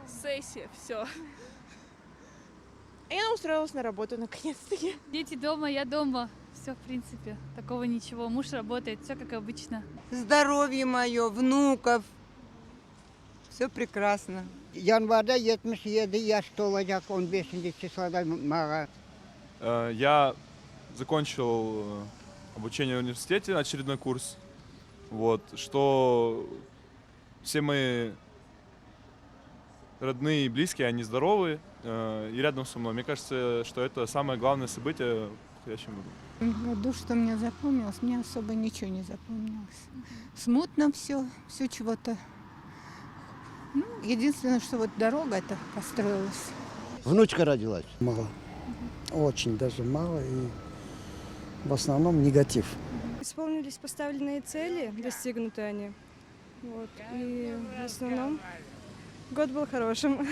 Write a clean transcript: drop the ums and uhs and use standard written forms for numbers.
сессия, все. Я устроилась на работу наконец-таки. Дети дома, я дома. Все, в принципе, такого ничего. Муж работает, все как обычно. Здоровье мое, внуков. Все прекрасно. Январда 77 yaş dolacak 15. числода мага. Я закончил обучение в университете, очередной курс. Вот, что все мои родные и близкие, они здоровы и рядом со мной. Мне кажется, что это самое главное событие в настоящем году. В году, что мне запомнилось, мне особо ничего не запомнилось. Смутно все чего-то. Ну, единственное, что вот дорога эта построилась. Внучка родилась. Мало. Очень даже мало. И в основном негатив. Исполнились поставленные цели, достигнуты они. Вот. И в основном год был хорошим.